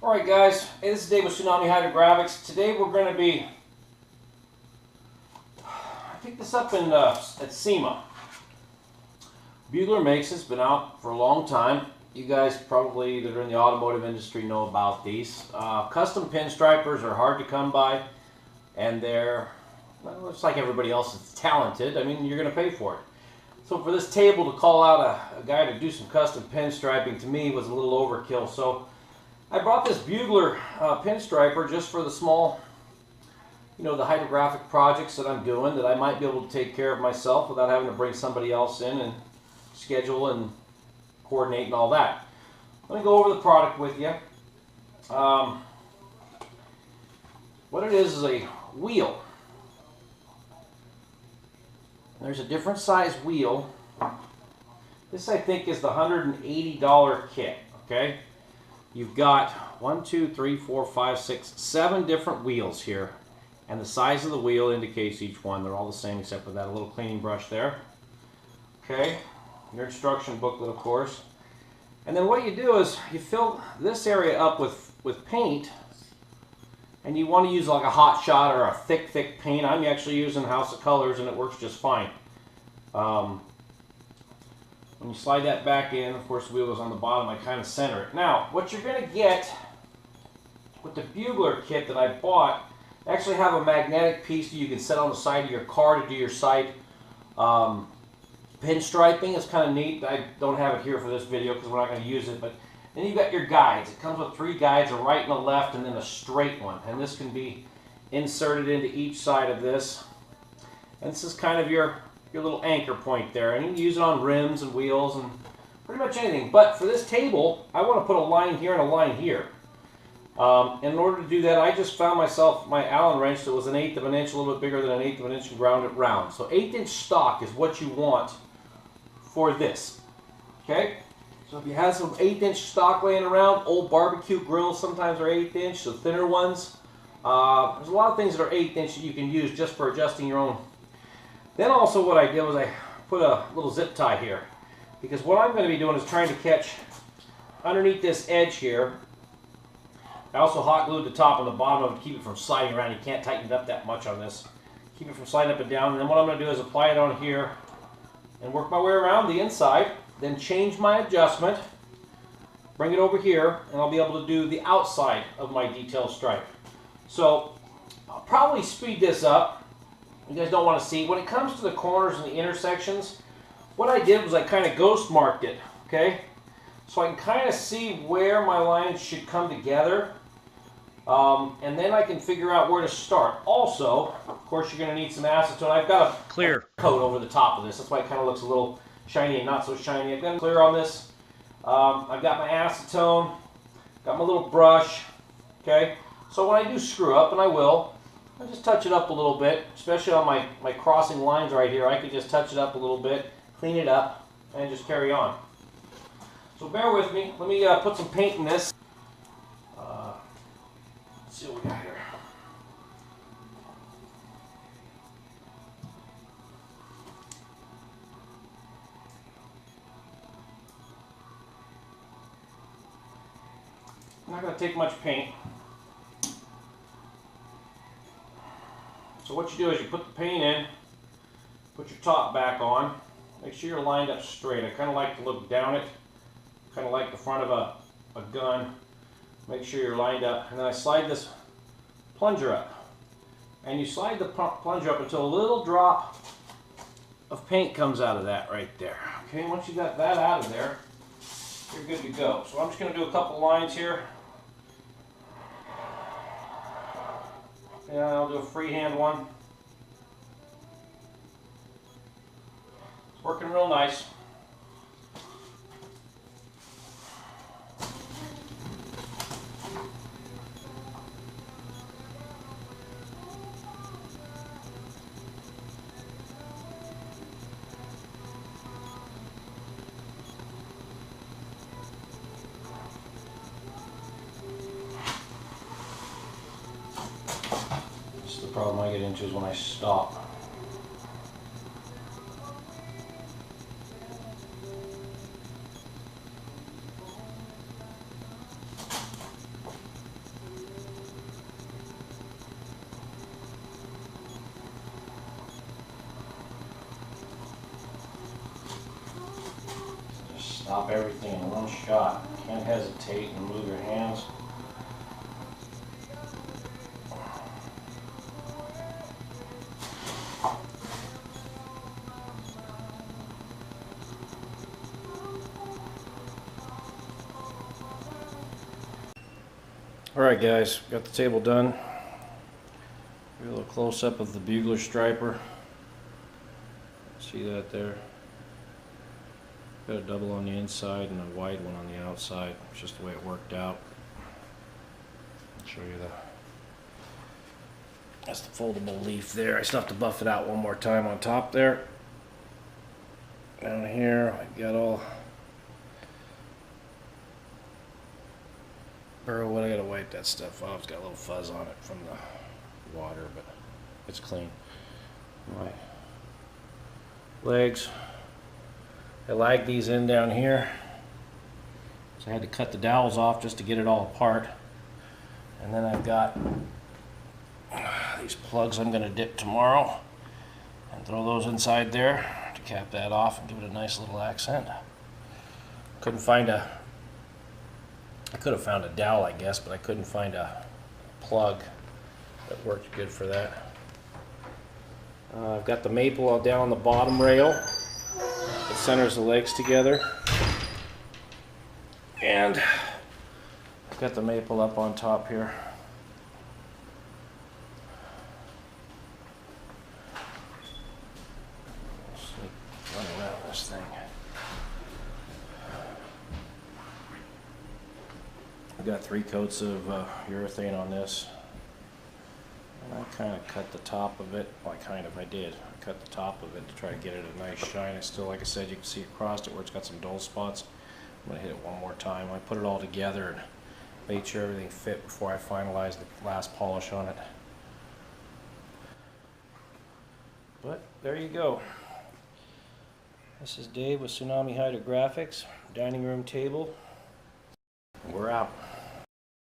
Alright guys, hey, this is Dave with Hydrographics. Today we're going to be, I picked this up in at SEMA. Bugler makes this, been out for a long time. You guys probably that are in the automotive industry know about these. Custom pinstripers are hard to come by, and they're, well, it's like everybody else is talented. I mean, you're going to pay for it. So for this table to call out a guy to do some custom pinstriping, to me was a little overkill. So I brought this Bugler pinstriper just for the small, you know, the hydrographic projects that I'm doing that I might be able to take care of myself without having to bring somebody else in and schedule and coordinate and all that. Let me go over the product with you. What it is a wheel. There's a different size wheel. This I think is the $180 kit, okay? You've got 1, 2, 3, 4, 5, 6, 7 different wheels here. And the size of the wheel indicates each one. They're all the same except for that little cleaning brush there. Okay, your instruction booklet of course. And then what you do is you fill this area up with paint. And you want to use like a hot shot or a thick paint. I'm actually using House of Colors and it works just fine. When you slide that back in, of course the wheel goes on the bottom, I kind of center it. Now, what you're going to get with the Bugler kit that I bought, I actually have a magnetic piece that you can set on the side of your car to do your side pinstriping. It's kind of neat. I don't have it here for this video because we're not going to use it, but then you've got your guides. It comes with 3 guides, a right and a left, and then a straight one. And this can be inserted into each side of this. And this is kind of your little anchor point there. And you can use it on rims and wheels and pretty much anything. But for this table, I want to put a line here and a line here. In order to do that, I just found myself my Allen wrench that was 1/8 of an inch, a little bit bigger than 1/8 of an inch, and ground it round. So 1/8 stock is what you want for this. Okay? So if you have some 1/8 stock laying around, old barbecue grills sometimes are 1/8, so thinner ones. There's a lot of things that are 1/8 that you can use just for adjusting your own. Then also what I did was I put a little zip tie here. Because what I'm going to be doing is trying to catch underneath this edge here. I also hot glued the top and the bottom of it to keep it from sliding around. You can't tighten it up that much on this. Keep it from sliding up and down. And then what I'm going to do is apply it on here and work my way around the inside. Then change my adjustment, bring it over here, and I'll be able to do the outside of my detail stripe. So I'll probably speed this up. You guys don't want to see. When it comes to the corners and the intersections, what I did was I kind of ghost marked it, okay? So I can kind of see where my lines should come together. And then I can figure out where to start. Also, of course, you're going to need some acetone. I've got a clear coat over the top of this. That's why it kind of looks a little shiny and not so shiny. I've got clear on this. I've got my acetone, got my little brush, okay? So when I do screw up, and I will, I just touch it up a little bit, especially on my crossing lines right here. I could just touch it up a little bit, clean it up, and just carry on. So bear with me. Let me put some paint in this. Let's see what we got here. I'm not going to take much paint. So what you do is you put the paint in, put your top back on, make sure you're lined up straight. I kind of like to look down it, kind of like the front of a gun. Make sure you're lined up, and then I slide this plunger up. And you slide the plunger up until a little drop of paint comes out of that right there. Okay, once you got that out of there, you're good to go. So I'm just going to do a couple lines here. Yeah, I'll do a freehand one. It's working real nice. The problem I get into is when I stop. Stop everything in one shot. Can't hesitate and move your hands. Alright guys, got the table done. Give a little close up of the bugler striper. See that there? Got a double on the inside and a wide one on the outside. It's just the way it worked out. I'll show you that's the foldable leaf there. I still have to buff it out one more time on top there. Down here, I got all what I gotta wipe that stuff off. It's got a little fuzz on it from the water, but it's clean. My legs, I lagged these in down here, so I had to cut the dowels off just to get it all apart. And then I've got these plugs I'm gonna dip tomorrow and throw those inside there to cap that off and give it a nice little accent. Couldn't find I could have found a dowel, I guess, but I couldn't find a plug that worked good for that. I've got the maple all down on the bottom rail. It centers the legs together. And I've got the maple up on top here. Run around this thing. I've got 3 coats of urethane on this. And I kind of cut the top of it. Well, I did. I cut the top of it to try to get it a nice shine. I still, like I said, you can see across it where it's got some dull spots. I'm going to hit it one more time. I put it all together and made sure everything fit before I finalized the last polish on it. But there you go. This is Dave with Tsunami Hydrographics, dining room table. We're out.